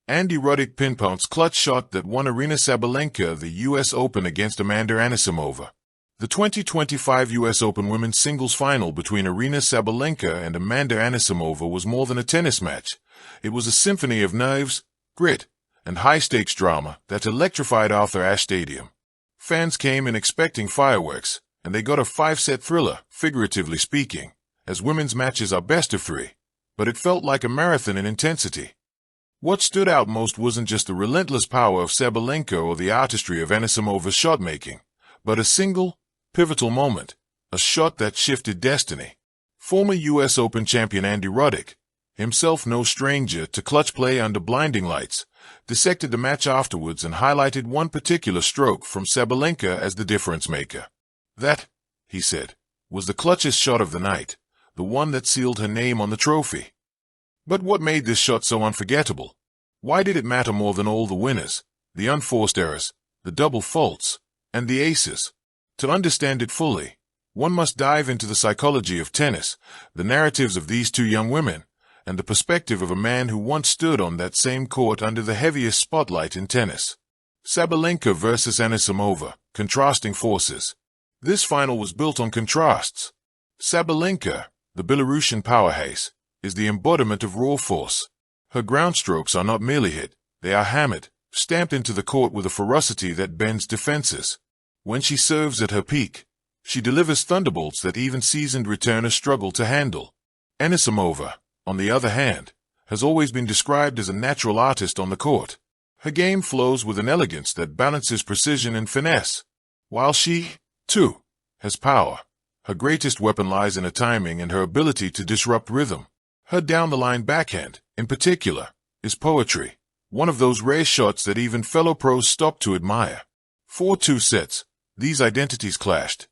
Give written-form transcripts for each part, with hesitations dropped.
Andy Roddick pinpoints clutch shot that won Aryna Sabalenka the U.S. Open against Amanda Anisimova. The 2025 U.S. Open women's singles final between Aryna Sabalenka and Amanda Anisimova was more than a tennis match. It was a symphony of nerves, grit, and high-stakes drama that electrified Arthur Ashe Stadium. Fans came in expecting fireworks, and they got a 5-set thriller, figuratively speaking, as women's matches are best of 3. But it felt like a marathon in intensity. What stood out most wasn't just the relentless power of Sabalenka or the artistry of Anisimova's shot-making, but a single, pivotal moment, a shot that shifted destiny. Former U.S. Open champion Andy Roddick, himself no stranger to clutch play under blinding lights, dissected the match afterwards and highlighted one particular stroke from Sabalenka as the difference maker. That, he said, was the clutchest shot of the night, the one that sealed her name on the trophy. But what made this shot so unforgettable? Why did it matter more than all the winners, the unforced errors, the double faults, and the aces? To understand it fully, one must dive into the psychology of tennis, the narratives of these two young women, and the perspective of a man who once stood on that same court under the heaviest spotlight in tennis. Sabalenka versus Anisimova, contrasting forces. This final was built on contrasts. Sabalenka, the Belarusian powerhouse, is the embodiment of raw force. Her ground strokes are not merely hit, they are hammered, stamped into the court with a ferocity that bends defenses. When she serves at her peak, she delivers thunderbolts that even seasoned returners struggle to handle. Anisimova, on the other hand, has always been described as a natural artist on the court. Her game flows with an elegance that balances precision and finesse. While she, too, has power, her greatest weapon lies in her timing and her ability to disrupt rhythm. Her down-the-line backhand, in particular, is poetry, one of those rare shots that even fellow pros stop to admire. 4-2 sets, these identities clashed.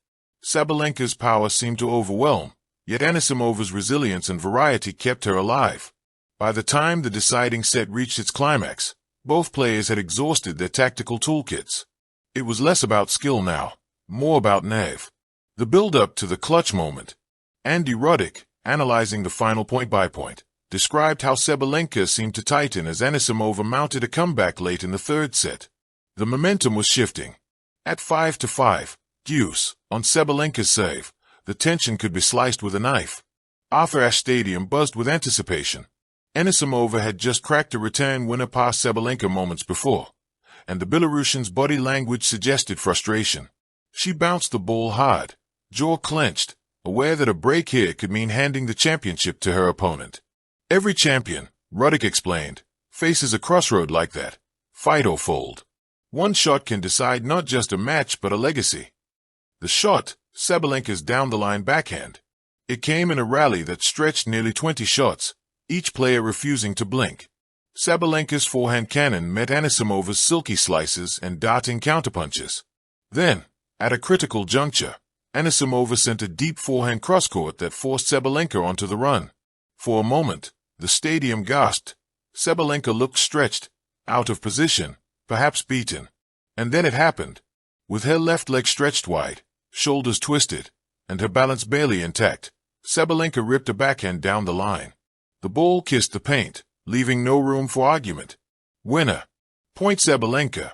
Sabalenka's power seemed to overwhelm, yet Anisimova's resilience and variety kept her alive. By the time the deciding set reached its climax, both players had exhausted their tactical toolkits. It was less about skill now, more about nerve. The build-up to the clutch moment. Andy Roddick, analyzing the final point by point, described how Sabalenka seemed to tighten as Anisimova mounted a comeback late in the third set. The momentum was shifting. At 5-5, deuce, on Sabalenka's serve, the tension could be sliced with a knife. Arthur Ashe Stadium buzzed with anticipation. Anisimova had just cracked a return winner past Sabalenka moments before, and the Belarusian's body language suggested frustration. She bounced the ball hard, jaw clenched, aware that a break here could mean handing the championship to her opponent. Every champion, Roddick explained, faces a crossroad like that, fight or fold. One shot can decide not just a match but a legacy. The shot, Sabalenka's down-the-line backhand. It came in a rally that stretched nearly 20 shots, each player refusing to blink. Sabalenka's forehand cannon met Anisimova's silky slices and darting counterpunches. Then, at a critical juncture, Anisimova sent a deep forehand crosscourt that forced Sabalenka onto the run. For a moment, the stadium gasped. Sabalenka looked stretched, out of position, perhaps beaten. And then it happened. With her left leg stretched wide, shoulders twisted, and her balance barely intact, Sabalenka ripped a backhand down the line. The ball kissed the paint, leaving no room for argument. Winner. Point Sabalenka.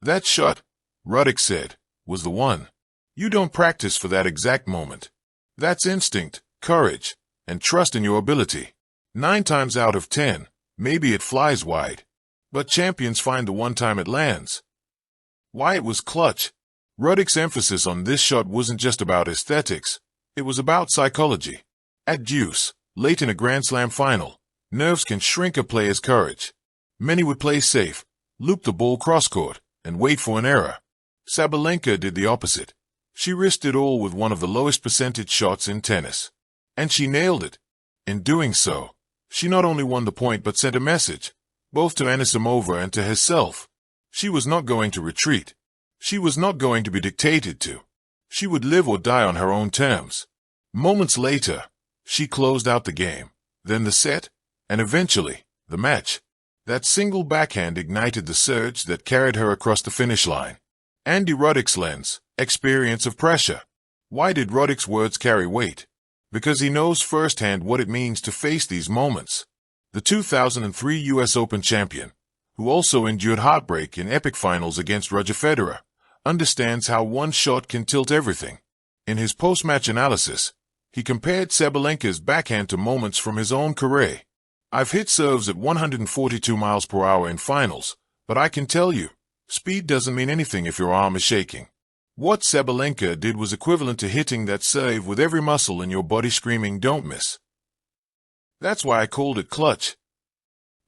That shot, Roddick said, was the one. You don't practice for that exact moment. That's instinct, courage, and trust in your ability. 9 times out of 10, maybe it flies wide. But champions find the one time it lands. Why it was clutch. Roddick's emphasis on this shot wasn't just about aesthetics. It was about psychology. At deuce, late in a Grand Slam final, nerves can shrink a player's courage. Many would play safe, loop the ball cross-court, and wait for an error. Sabalenka did the opposite. She risked it all with one of the lowest percentage shots in tennis. And she nailed it. In doing so, she not only won the point but sent a message, both to Anisimova and to herself. She was not going to retreat. She was not going to be dictated to. She would live or die on her own terms. Moments later, she closed out the game, then the set, and eventually, the match. That single backhand ignited the surge that carried her across the finish line. Andy Roddick's lens, experience of pressure. Why did Roddick's words carry weight? Because he knows firsthand what it means to face these moments. The 2003 U.S. Open champion, who also endured heartbreak in epic finals against Roger Federer, understands how one shot can tilt everything. In his post-match analysis, he compared Sabalenka's backhand to moments from his own career. "I've hit serves at 142 miles per hour in finals, but I can tell you, speed doesn't mean anything if your arm is shaking." What Sabalenka did was equivalent to hitting that serve with every muscle in your body screaming, "Don't miss." That's why I called it clutch.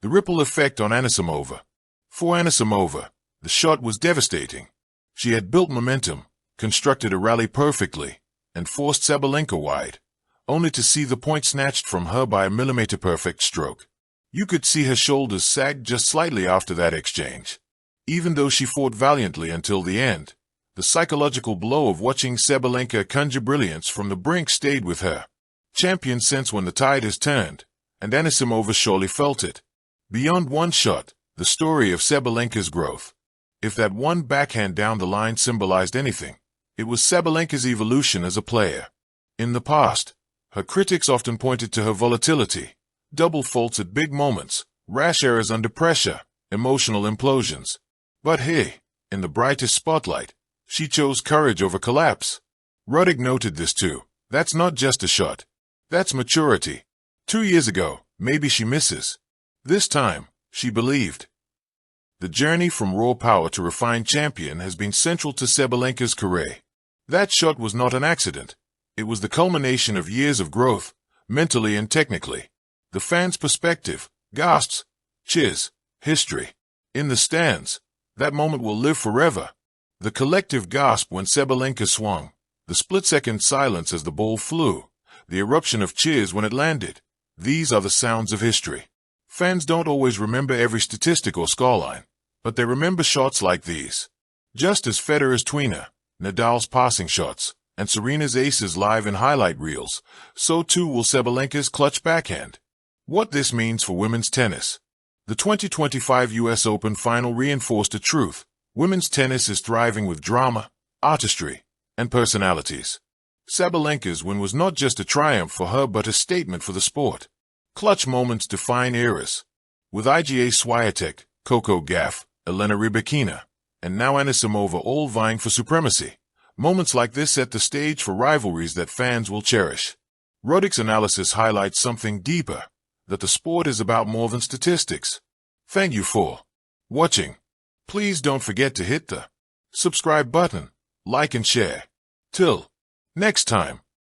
The ripple effect on Anisimova. For Anisimova, the shot was devastating. She had built momentum, constructed a rally perfectly, and forced Sabalenka wide, only to see the point snatched from her by a millimeter-perfect stroke. You could see her shoulders sag just slightly after that exchange. Even though she fought valiantly until the end, the psychological blow of watching Sabalenka conjure brilliance from the brink stayed with her. Champions sense when the tide has turned, and Anisimova surely felt it. Beyond one shot, the story of Sabalenka's growth. If that one backhand down the line symbolized anything, it was Sabalenka's evolution as a player. In the past, her critics often pointed to her volatility, double faults at big moments, rash errors under pressure, emotional implosions. But hey, in the brightest spotlight, she chose courage over collapse. Roddick noted this too. That's not just a shot. That's maturity. 2 years ago, maybe she misses. This time, she believed. The journey from raw power to refined champion has been central to Sabalenka's career. That shot was not an accident. It was the culmination of years of growth, mentally and technically. The fans' perspective, gasps, cheers, history. In the stands, that moment will live forever. The collective gasp when Sabalenka swung, the split-second silence as the ball flew, the eruption of cheers when it landed. These are the sounds of history. Fans don't always remember every statistic or scoreline, but they remember shots like these. Just as Federer's tweener, Nadal's passing shots, and Serena's aces live in highlight reels, so too will Sabalenka's clutch backhand. What this means for women's tennis. The 2025 US Open final reinforced a truth. Women's tennis is thriving with drama, artistry, and personalities. Sabalenka's win was not just a triumph for her but a statement for the sport. Clutch moments define eras. With Iga Swiatek, Coco Gauff, Elena Rybakina, and now Anisimova all vying for supremacy. Moments like this set the stage for rivalries that fans will cherish. Roddick's analysis highlights something deeper, that the sport is about more than statistics. Thank you for watching. Please don't forget to hit the subscribe button, like and share. Till next time.